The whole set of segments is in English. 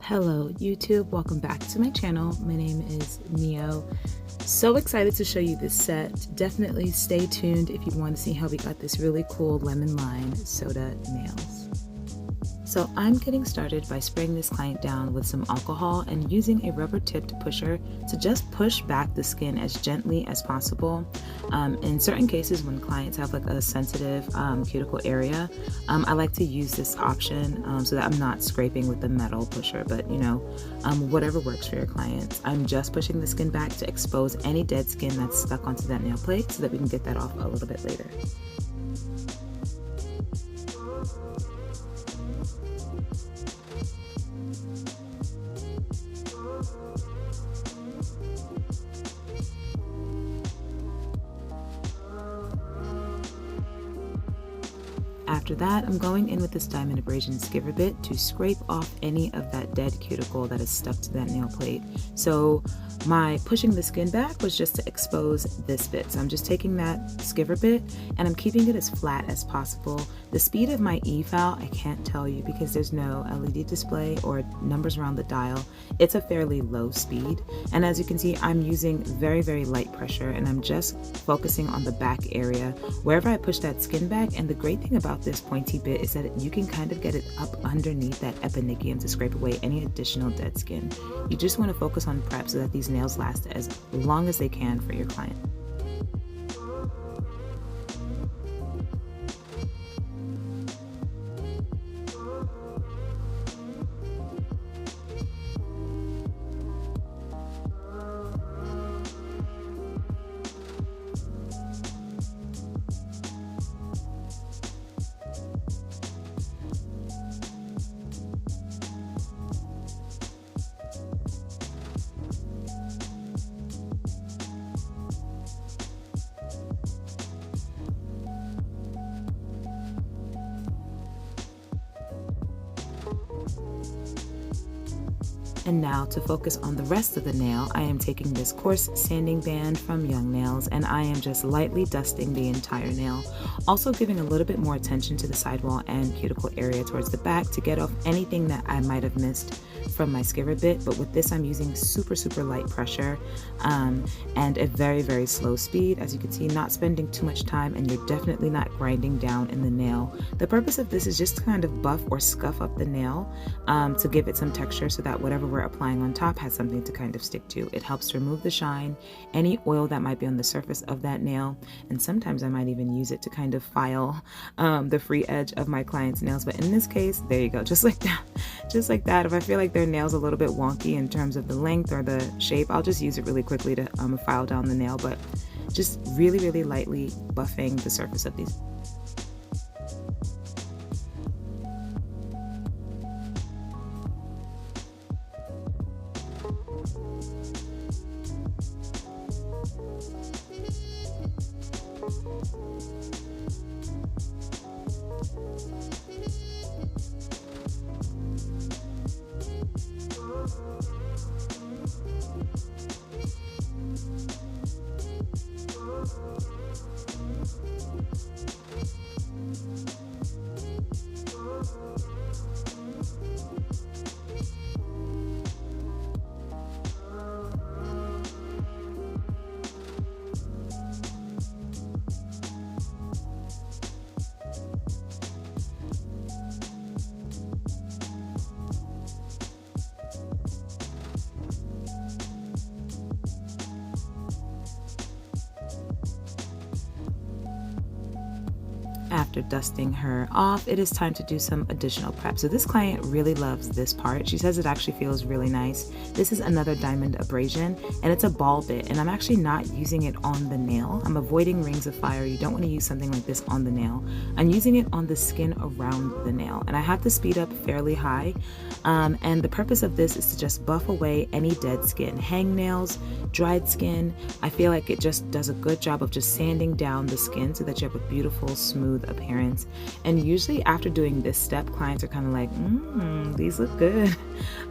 Hello YouTube, welcome back to my channel. My name is Neo. So excited to show you this set. Definitely stay tuned if you want to see how we got this really cool lemon lime soda nails. So I'm getting started by spraying this client down with some alcohol and using a rubber tipped pusher to just push back the skin as gently as possible. In certain cases when clients have like a sensitive cuticle area, I like to use this option so that I'm not scraping with the metal pusher, but you know, whatever works for your clients. I'm just pushing the skin back to expose any dead skin that's stuck onto that nail plate so that we can get that off a little bit later. After that, I'm going in with this diamond abrasion skiver bit to scrape off any of that dead cuticle that is stuck to that nail plate. So my pushing the skin back was just to expose this bit. So I'm just taking that skiver bit and I'm keeping it as flat as possible. The speed of my eval, I can't tell you because there's no LED display or numbers around the dial. It's a fairly low speed. And as you can see, I'm using very, very light pressure and I'm just focusing on the back area wherever I push that skin back. And the great thing about this pointy bit is that you can kind of get it up underneath that eponychium to scrape away any additional dead skin. You just want to focus on prep so that these nails last as long as they can for your client. And now to focus on the rest of the nail, I am taking this coarse sanding band from Young Nails and I am just lightly dusting the entire nail. Also giving a little bit more attention to the sidewall and cuticle area towards the back to get off anything that I might have missed from my skiver bit. But with this, I'm using super light pressure and a very slow speed. As you can see, not spending too much time and you're definitely not grinding down in the nail. The purpose of this is just to kind of buff or scuff up the nail to give it some texture so that whatever we're applying on top has something to kind of stick to. It helps to remove the shine, any oil that might be on the surface of that nail, and sometimes I might even use it to kind of file the free edge of my client's nails. But in this case, there you go, just like that. Just like that. If I feel like their nail's a little bit wonky in terms of the length or the shape, I'll just use it really quickly to file down the nail, but just really lightly buffing the surface of these. After dusting her off, it is time to do some additional prep. So this client really loves this part. She says it actually feels really nice. This is another diamond abrasion and it's a ball bit and I'm actually not using it on the nail. I'm avoiding rings of fire. You don't want to use something like this on the nail. I'm using it on the skin around the nail and I have the speed up fairly high. And the purpose of this is to just buff away any dead skin, hangnails, dried skin. I feel like it just does a good job of just sanding down the skin so that you have a beautiful, smooth appearance. And usually after doing this step, clients are kind of like, these look good.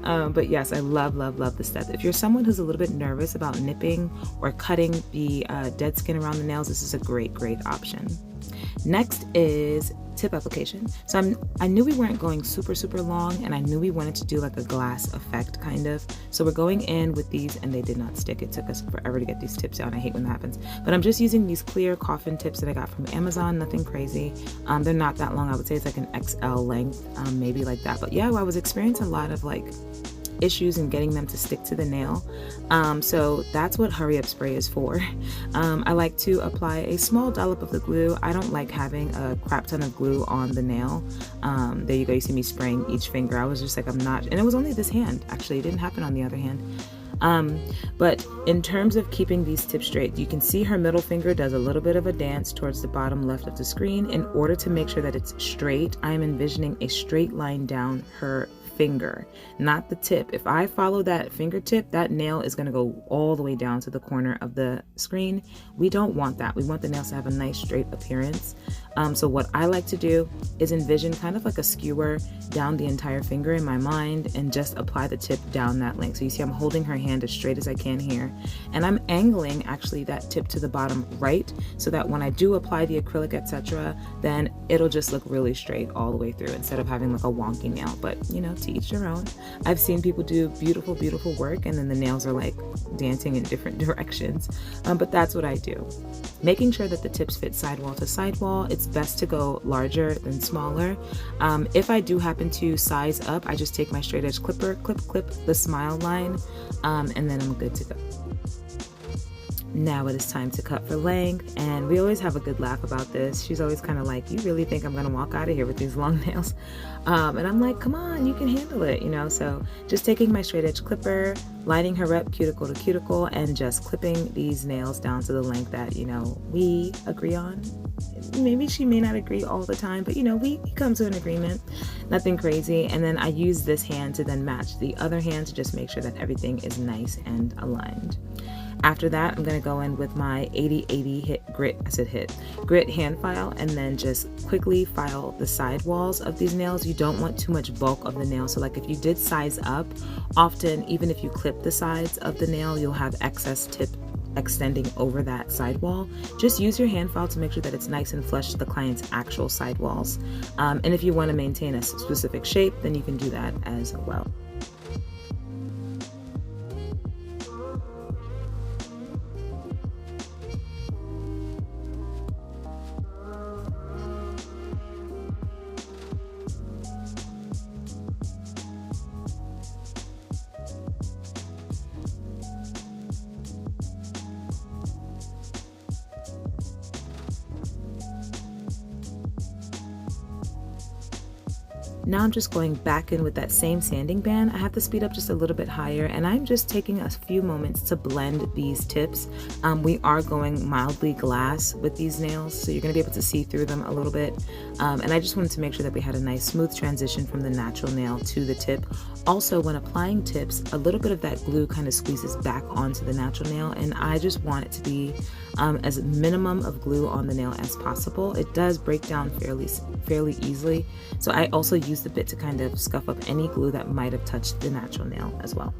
But yes, I love this step. If you're someone who's a little bit nervous about nipping or cutting the dead skin around the nails, this is a great option. Next is tip application. So I knew we weren't going super long, and I knew we wanted to do like a glass effect kind of. So we're going in with these, and they did not stick. It took us forever to get these tips out. I hate when that happens. But I'm just using these clear coffin tips that I got from Amazon, nothing crazy. They're not that long. I would say it's like an XL length, maybe like that. But yeah, I was experiencing a lot of like issues in getting them to stick to the nail. So that's what hurry up spray is for. I like to apply a small dollop of the glue. I don't like having a crap ton of glue on the nail. There you go, you see me spraying each finger. I was just like, I'm not, and it was only this hand, actually. It didn't happen on the other hand. But in terms of keeping these tips straight, you can see her middle finger does a little bit of a dance towards the bottom left of the screen. In order to make sure that it's straight, I'm envisioning a straight line down her finger, not the tip. If I follow that fingertip, that nail is going to go all the way down to the corner of the screen. We don't want that. We want the nails to have a nice straight appearance. So what I like to do is envision kind of like a skewer down the entire finger in my mind and just apply the tip down that length. So you see I'm holding her hand as straight as I can here, and I'm angling actually that tip to the bottom right, so that when I do apply the acrylic, etc., then it'll just look really straight all the way through instead of having like a wonky nail. But you know, to each their own. I've seen people do beautiful work, and then the nails are like dancing in different directions, but that's what I do. Making sure that the tips fit sidewall to sidewall. It's best to go larger than smaller. If I do happen to size up, I just take my straight edge clipper, clip the smile line, and then I'm good to go. Now it is time to cut for length, and we always have a good laugh about this. She's always kind of like, you really think I'm gonna walk out of here with these long nails? And I'm like, come on, you can handle it, you know? So just taking my straight edge clipper, lining her up cuticle to cuticle, and just clipping these nails down to the length that, you know, we agree on. Maybe she may not agree all the time, but you know, we come to an agreement, nothing crazy. And then I use this hand to then match the other hand to just make sure that everything is nice and aligned. After that, I'm going to go in with my 80/80 grit hand file, and then just quickly file the side walls of these nails. You don't want too much bulk of the nail. So like if you did size up, often even if you clip the sides of the nail, you'll have excess tip extending over that sidewall. Just use your hand file to make sure that it's nice and flush to the client's actual sidewalls. And if you want to maintain a specific shape, then you can do that as well. Now I'm just going back in with that same sanding band. I have to speed up just a little bit higher, and I'm just taking a few moments to blend these tips. We are going mildly glass with these nails, so you're going to be able to see through them a little bit. And I just wanted to make sure that we had a nice smooth transition from the natural nail to the tip. Also, when applying tips, a little bit of that glue kind of squeezes back onto the natural nail, and I just want it to be as minimum of glue on the nail as possible. It does break down fairly easily, so I also use the bit to kind of scuff up any glue that might have touched the natural nail as well.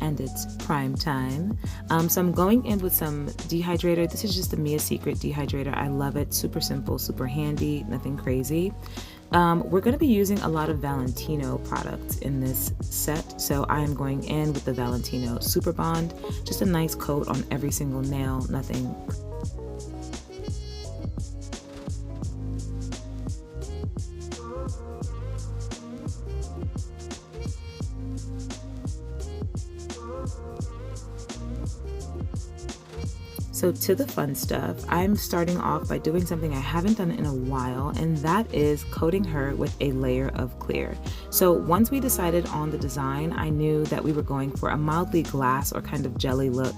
And it's prime time. So I'm going in with some Dehydrator. This is just the Mia Secret Dehydrator. I love it. Super simple, super handy, nothing crazy. We're going to be using a lot of Valentino products in this set. So I am going in with the Valentino Super Bond. Just a nice coat on every single nail, nothing. So to the fun stuff, I'm starting off by doing something I haven't done in a while, and that is coating her with a layer of clear. So once we decided on the design, I knew that we were going for a mildly glass or kind of jelly look.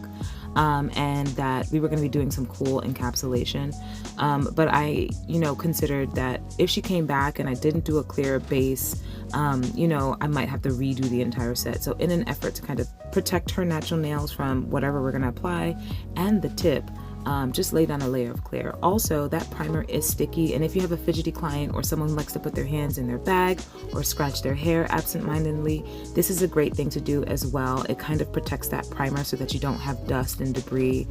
and that we were going to be doing some cool encapsulation. But I, considered that if she came back and I didn't do a clear base, I might have to redo the entire set. So in an effort to kind of protect her natural nails from whatever we're going to apply and the tip, just lay down a layer of clear. Also, that primer is sticky, and if you have a fidgety client or someone who likes to put their hands in their bag or scratch their hair absent-mindedly, this is a great thing to do as well. It kind of protects that primer so that you don't have dust and debris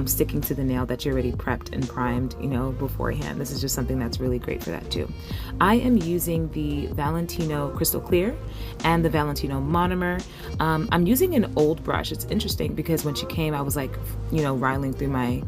sticking to the nail that you already prepped and primed, beforehand. This is just something that's really great for that too. I am using the Valentino Crystal Clear and the Valentino Monomer. I'm using an old brush. It's interesting because when she came, I was like, riling through my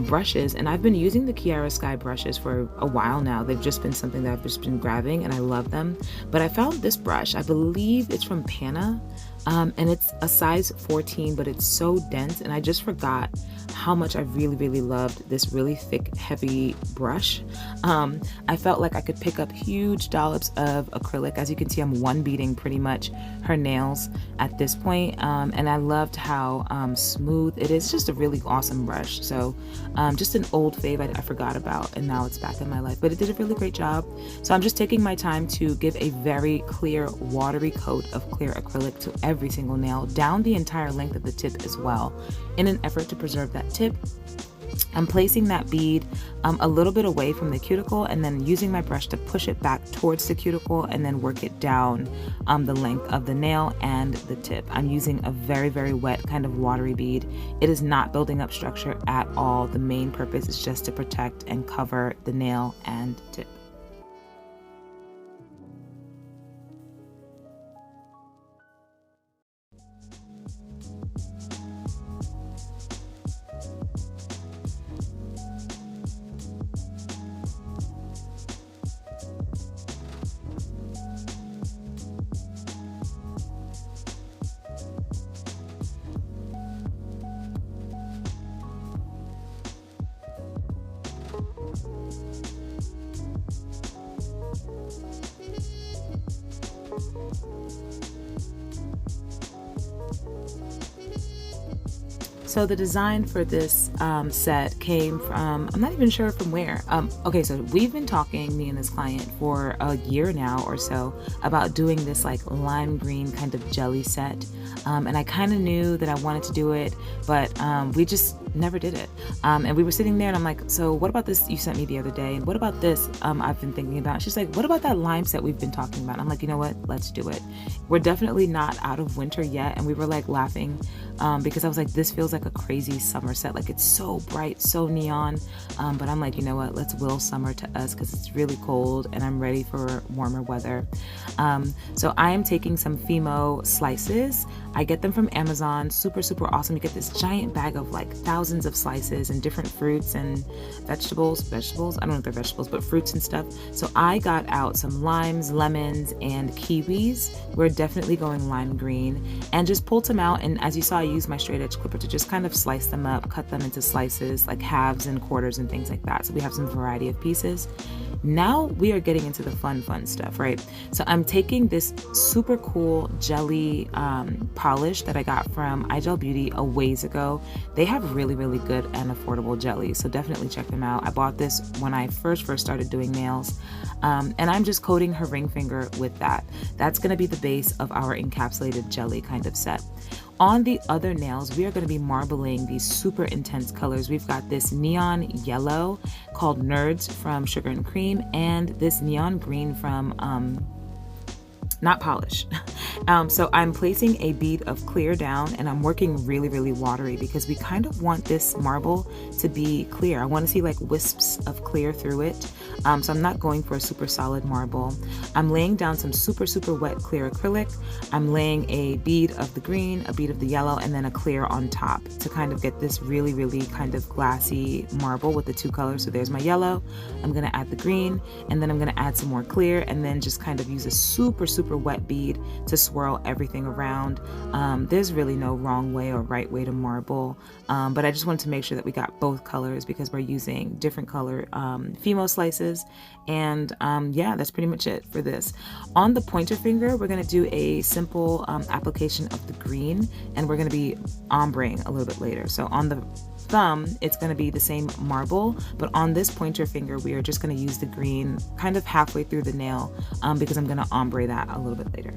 brushes, and I've been using the Kiara Sky brushes for a while now. They've just been something that I've just been grabbing, and I love them. But I found this brush, I believe it's from Pana, and it's a size 14, but it's so dense, and I just forgot how much I really, really loved this really thick, heavy brush. I felt like I could pick up huge dollops of acrylic. As you can see, I'm one beating pretty much her nails at this point, and I loved how smooth it is. Just a really awesome brush. So just an old fave I forgot about, and now it's back in my life, but it did a really great job. So I'm just taking my time to give a very clear, watery coat of clear acrylic to every single nail, down the entire length of the tip as well, in an effort to preserve that tip. I'm placing that bead a little bit away from the cuticle, and then using my brush to push it back towards the cuticle and then work it down the length of the nail and the tip. I'm using a very, very wet kind of watery bead. It is not building up structure at all. The main purpose is just to protect and cover the nail and tip. So the design for this set came from, I'm not even sure from where. Okay, so we've been talking, me and this client, for a year now or so about doing this like lime green kind of jelly set. And I kind of knew that I wanted to do it, but we just never did it. And we were sitting there and I'm like, so what about this you sent me the other day? And what about this I've been thinking about? She's like, what about that lime set we've been talking about? And I'm like, you know what? Let's do it. We're definitely not out of winter yet. And we were like laughing because I was like, this feels like a crazy summer set. Like it's so bright, so neon. But I'm like, you know what? Let's will summer to us because it's really cold and I'm ready for warmer weather. So I am taking some Fimo slices. I get them from Amazon. Super, super awesome. You get this giant bag of like thousands of slices and different fruits and vegetables. I don't know if they're vegetables, but fruits and stuff. So I got out some limes, lemons, and kiwis. We're definitely going lime green, and just pulled some out. And as you saw, I used my straight edge clipper to just kind of slice them up, cut them into slices, like halves and quarters and things like that. So we have some variety of pieces. Now we are getting into the fun stuff, right? So I'm taking this super cool jelly polish that I got from iGel Beauty a ways ago. They have really, really good and affordable jellies, so definitely check them out. I bought this when I first started doing nails, and I'm just coating her ring finger with that. That's going to be the base of our encapsulated jelly kind of set. On the other nails, we are going to be marbling these super intense colors. We've got this neon yellow called Nerds from Sugar and Cream, and this neon green from not polish. So I'm placing a bead of clear down, and I'm working really, really watery because we kind of want this marble to be clear. I want to see like wisps of clear through it. So I'm not going for a super solid marble. I'm laying down some super, super wet clear acrylic. I'm laying a bead of the green, a bead of the yellow, and then a clear on top to kind of get this really, really kind of glassy marble with the two colors. So there's my yellow. I'm going to add the green, and then I'm going to add some more clear, and then just kind of use a super, super wet bead to swirl everything around. There's really no wrong way or right way to marble, but I just wanted to make sure that we got both colors because we're using different color Fimo slices. And yeah, that's pretty much it for this. On the pointer finger, we're going to do a simple application of the green, and we're going to be ombreing a little bit later. So on the thumb, it's going to be the same marble, but on this pointer finger, we are just going to use the green kind of halfway through the nail because I'm going to ombre that a little bit later.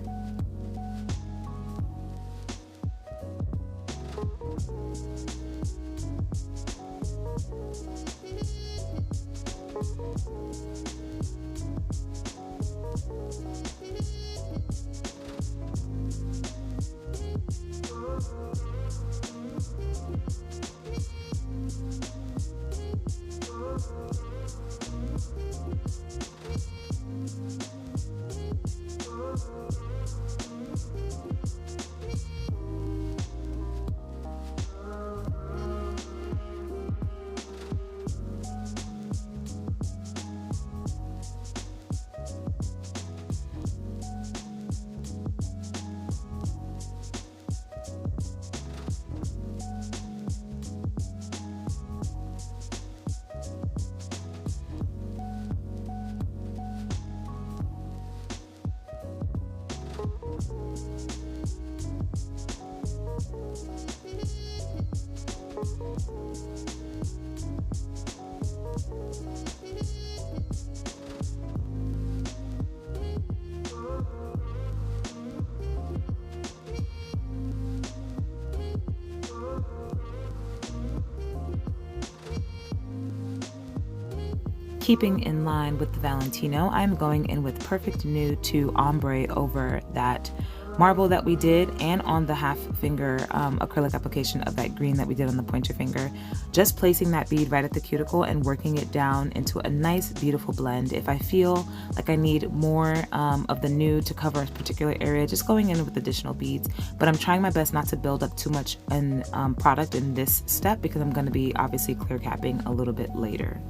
Keeping in line with the Valentino, I'm going in with Perfect Nude to ombre over that marble that we did and on the half finger acrylic application of that green that we did on the pointer finger. Just placing that bead right at the cuticle and working it down into a nice, beautiful blend. If I feel like I need more of the nude to cover a particular area, just going in with additional beads. But I'm trying my best not to build up too much in product in this step because I'm going to be obviously clear capping a little bit later.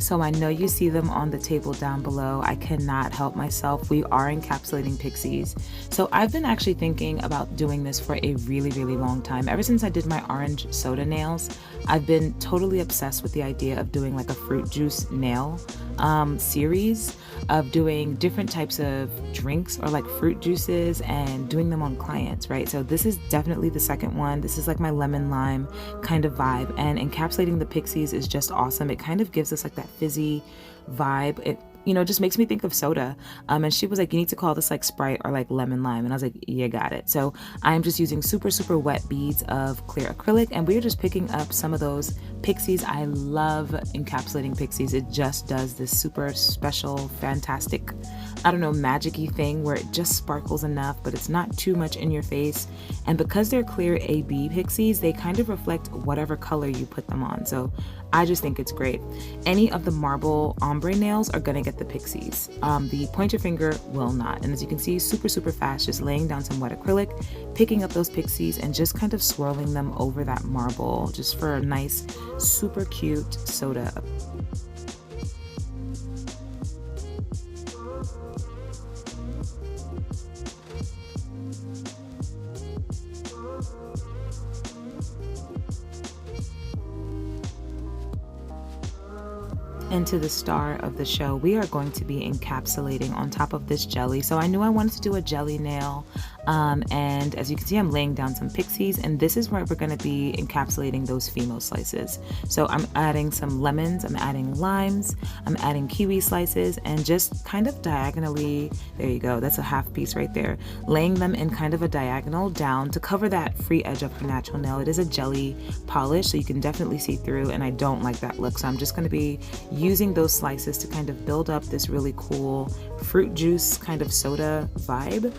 So I know you see them on the table down below. I cannot help myself. We are encapsulating pixies. So I've been actually thinking about doing this for a really, really long time. Ever since I did my orange soda nails, I've been totally obsessed with the idea of doing like a fruit juice nail series, of doing different types of drinks or like fruit juices and doing them on clients, right? So this is definitely the second one. This is like my lemon lime kind of vibe, and encapsulating the pixies is just awesome. It kind of gives us like that fizzy vibe. It, you know, just makes me think of soda. And she was like, you need to call this like Sprite or like lemon lime. And I was like, you got it. So I'm just using super, super wet beads of clear acrylic, and we're just picking up some of those pixies. I love encapsulating pixies. It just does this super special, fantastic, I don't know, magic-y thing where it just sparkles enough, but it's not too much in your face. And because they're clear AB pixies, they kind of reflect whatever color you put them on. So I just think it's great. Any of the marble ombre nails are gonna get the pixies. The pointer finger will not. And as you can see, super, super fast, just laying down some wet acrylic, picking up those pixies and just kind of swirling them over that marble just for a nice, super cute soda. And to the star of the show, we are going to be encapsulating on top of this jelly. So I knew I wanted to do a jelly nail. And as you can see, I'm laying down some pixies, and this is where we're going to be encapsulating those Fimo slices. So I'm adding some lemons, I'm adding limes, I'm adding kiwi slices, and just kind of diagonally, there you go, that's a half piece right there, laying them in kind of a diagonal down to cover that free edge of her natural nail. It is a jelly polish, so you can definitely see through, and I don't like that look. So I'm just going to be using those slices to kind of build up this really cool fruit juice kind of soda vibe.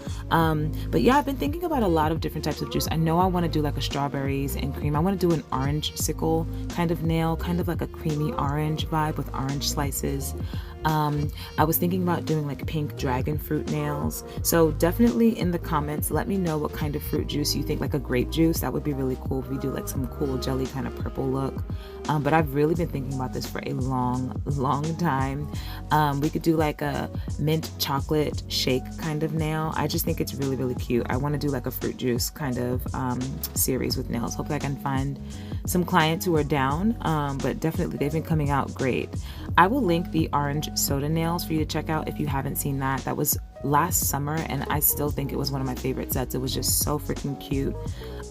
But yeah, I've been thinking about a lot of different types of juice. I know I want to do like a strawberries and cream. I want to do an orange sickle kind of nail, kind of like a creamy orange vibe with orange slices. I was thinking about doing like pink dragon fruit nails. So definitely in the comments, let me know what kind of fruit juice you think, like a grape juice. That would be really cool if we do like some cool jelly kind of purple look. But I've really been thinking about this for a long, long time. We could do like a mint chocolate shake kind of nail. I just think it's really, really cute. I want to do like a fruit juice kind of series with nails. Hopefully I can find some clients who are down, but definitely they've been coming out great. I will link the orange soda nails for you to check out if you haven't seen that. That was last summer, and I still think it was one of my favorite sets. It was just so freaking cute.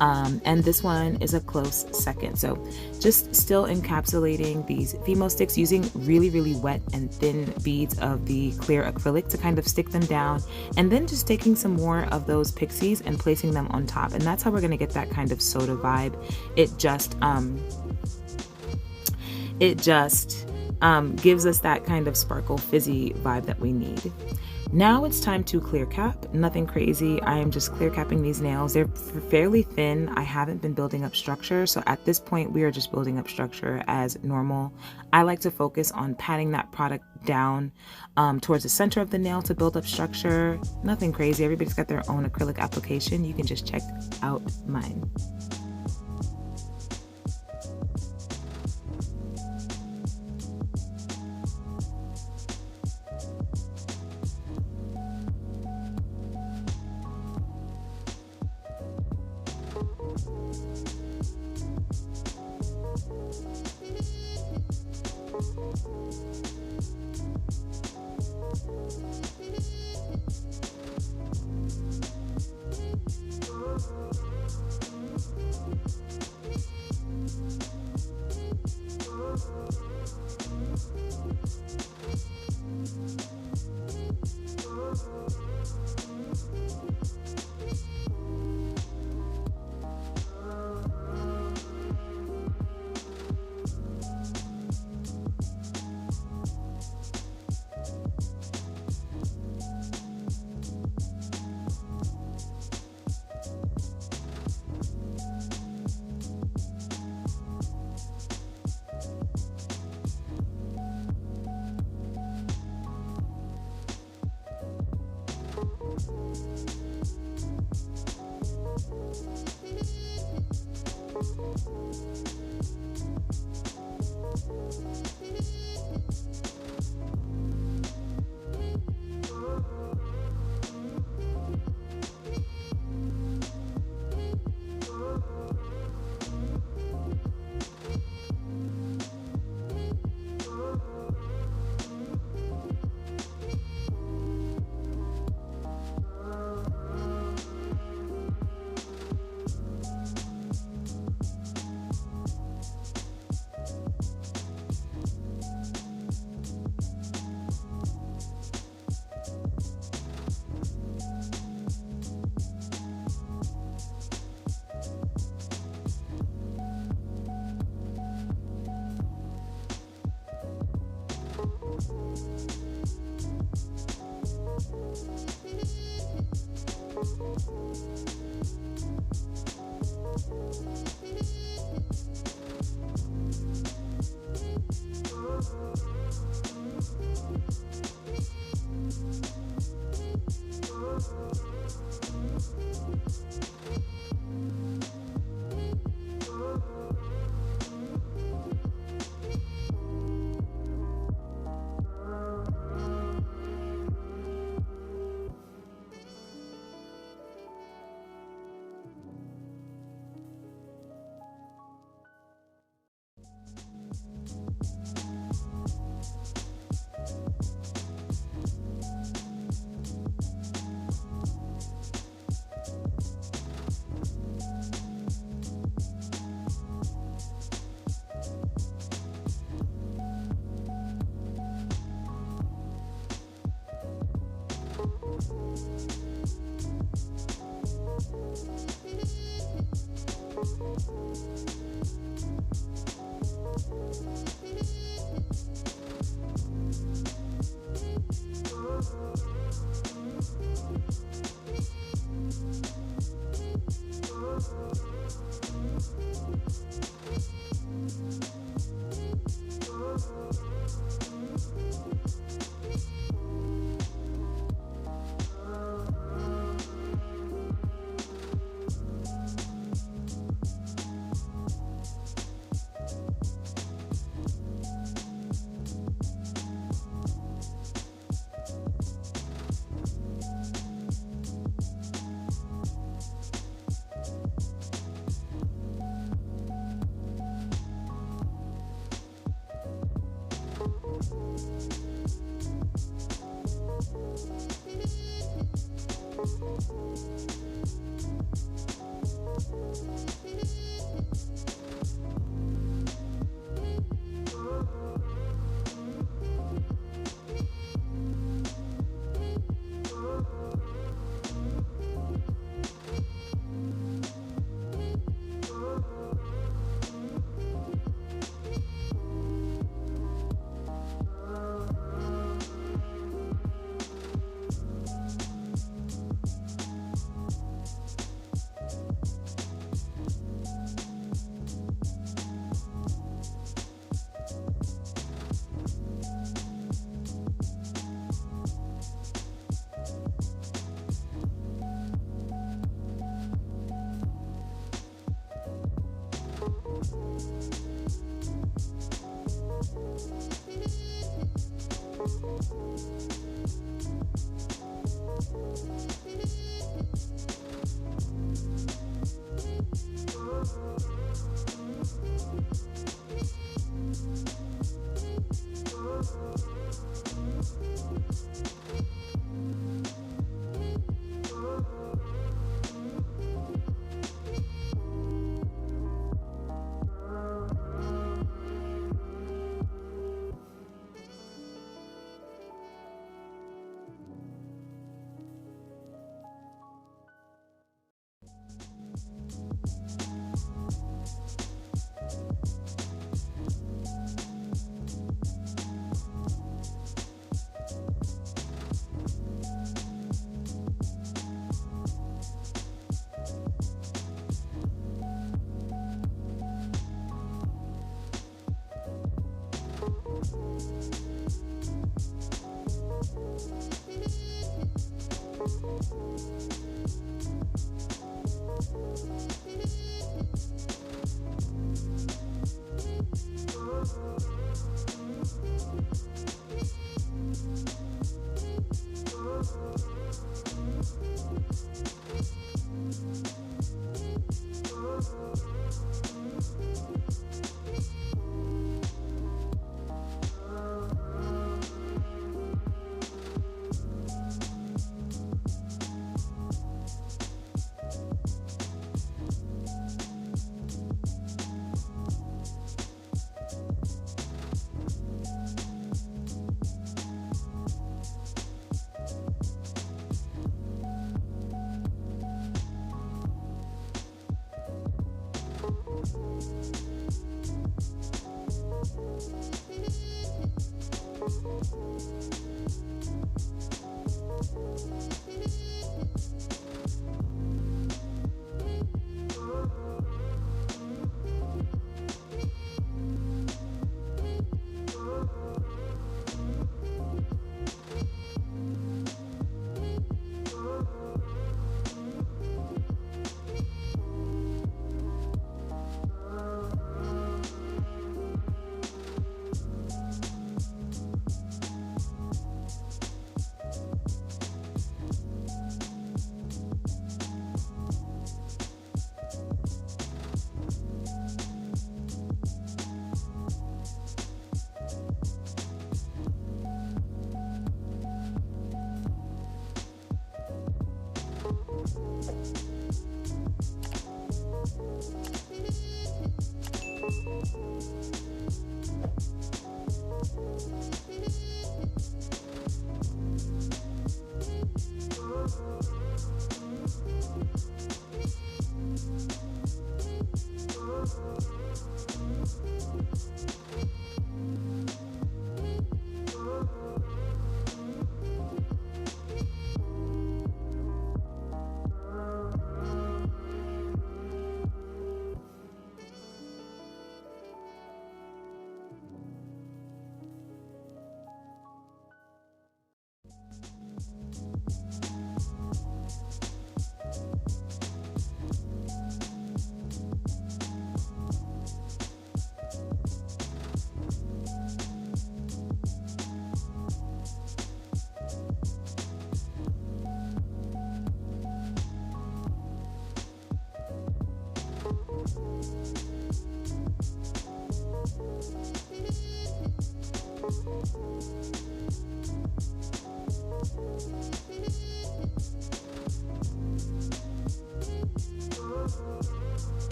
And this one is a close second. So just still encapsulating these Fimo sticks using really, really wet and thin beads of the clear acrylic to kind of stick them down, and then just taking some more of those pixies and placing them on top. And that's how we're going to get that kind of soda vibe. It just gives us that kind of sparkle fizzy vibe that we need. Now it's time to clear cap. Nothing crazy. I am just clear capping these nails. They're fairly thin. I haven't been building up structure. So at this point, we are just building up structure as normal. I like to focus on patting that product down towards the center of the nail to build up structure. Nothing crazy. Everybody's got their own acrylic application. You can just check out mine.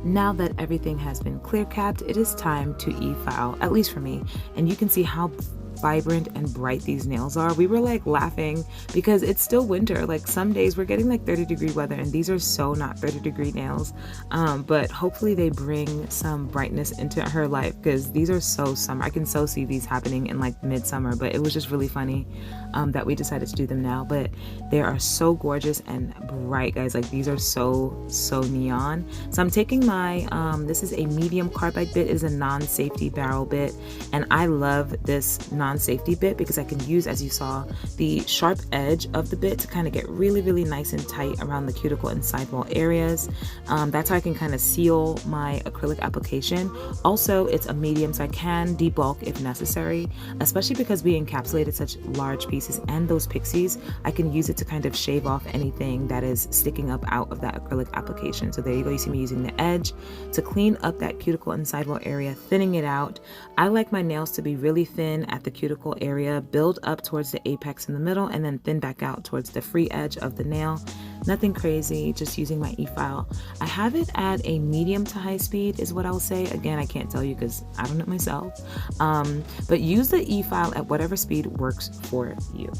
Now that everything has been clear capped, it is time to e-file, at least for me. And you can see how vibrant and bright these nails are. We were like laughing because it's still winter. Like some days we're getting like 30-degree weather and these are so not 30-degree nails. But hopefully they bring some brightness into her life because these are so summer. I can so see these happening in like midsummer, but it was just really funny that we decided to do them now. But they are so gorgeous and bright, guys. Like these are so neon. So I'm taking my this is a medium carbide bit. It is a non-safety barrel bit, and I love this non-safety bit because I can use, as you saw, the sharp edge of the bit to kind of get really, really nice and tight around the cuticle and sidewall areas. That's how I can kind of seal my acrylic application. Also, it's a medium, so I can debulk if necessary, especially because we encapsulated such large pieces and those pixies. I can use it to kind of shave off anything that is sticking up out of that acrylic application. So there you go, you see me using the edge to clean up that cuticle and sidewall area, thinning it out. I like my nails to be really thin at the cuticle area, build up towards the apex in the middle, and then thin back out towards the free edge of the nail. Nothing crazy, just using my e-file. I have it at a medium to high speed is what I'll say. Again, I can't tell you because I don't know myself. But use the e-file at whatever speed works for you.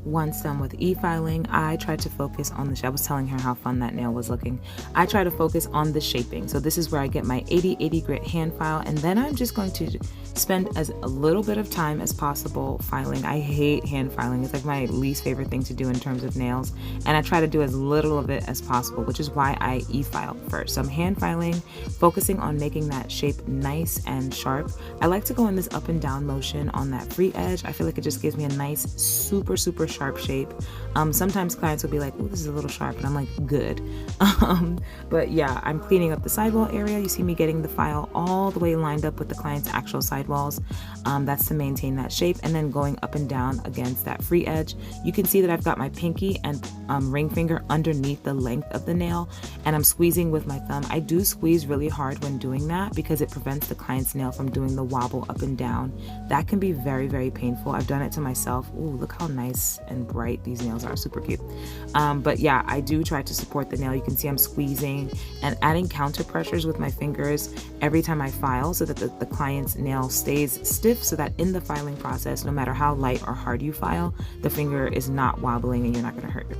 Once done with e-filing, I tried to focus on I was telling her how fun that nail was looking. I try to focus on the shaping. So this is where I get my 80/80 grit hand file, and then I'm just going to spend a little bit of time as possible filing. I hate hand filing. It's like my least favorite thing to do in terms of nails, and I try to do as little of it as possible, which is why I e-file first. So I'm hand filing, focusing on making that shape nice and sharp. I like to go in this up and down motion on that free edge. I feel like it just gives me a nice, super sharp shape. Sometimes clients will be like, oh, this is a little sharp, and I'm like, good. But yeah, I'm cleaning up the sidewall area. You see me getting the file all the way lined up with the client's actual sidewalls. That's to maintain that shape, and then going up and down against that free edge. You can see that I've got my pinky and ring finger underneath the length of the nail, and I'm squeezing with my thumb. I do squeeze really hard when doing that because it prevents the client's nail from doing the wobble up and down. That can be very painful. I've done it to myself. Ooh, look how nice and bright these nails are, super cute. But yeah, I do try to support the nail. You can see I'm squeezing and adding counter pressures with my fingers every time I file so that the client's nail stays stiff, so that in the filing process, no matter how light or hard you file, the finger is not wobbling and you're not going to hurt your.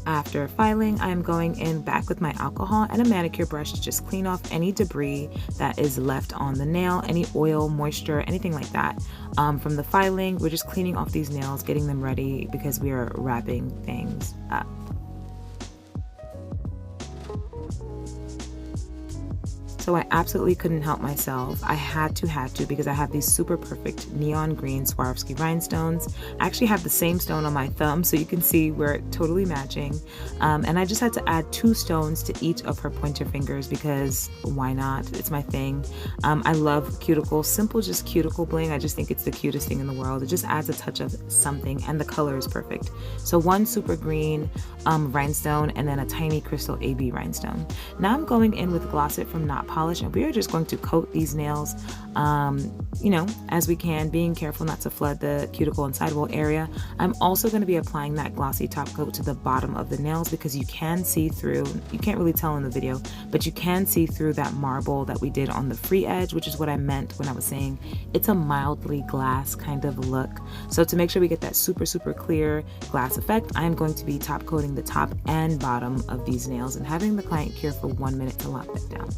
After filing, I'm going in back with my alcohol and a manicure brush to just clean off any debris that is left on the nail, any oil, moisture, anything like that. From the filing, we're just cleaning off these nails, getting them ready because we are wrapping things up. So I absolutely couldn't help myself. I had to because I have these super perfect neon green Swarovski rhinestones. I actually have the same stone on my thumb, so you can see we're totally matching. And I just had to add 2 stones to each of her pointer fingers because why not? It's my thing. I love cuticle, simple just cuticle bling. I just think it's the cutest thing in the world. It just adds a touch of something, and the color is perfect. So 1 super green rhinestone and then a tiny crystal AB rhinestone. Now I'm going in with Gloss It from Not Polish, and we are just going to coat these nails, you know, as we can, being careful not to flood the cuticle and sidewall area. I'm also going to be applying that glossy top coat to the bottom of the nails because you can see through, you can't really tell in the video, but you can see through that marble that we did on the free edge, which is what I meant when I was saying it's a mildly glass kind of look. So to make sure we get that super clear glass effect, I am going to be top coating the top and bottom of these nails and having the client cure for 1 minute to lock that down.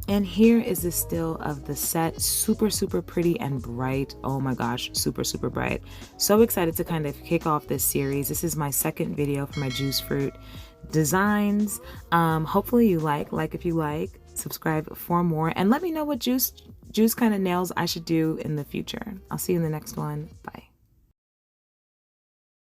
And here is the still of the set. Super, super pretty and bright. Oh my gosh, super, super bright. So excited to kind of kick off this series. This is my second video for my juice fruit designs. Hopefully you like if you like, subscribe for more, and let me know what juice kind of nails I should do in the future. I'll see you in the next one. Bye.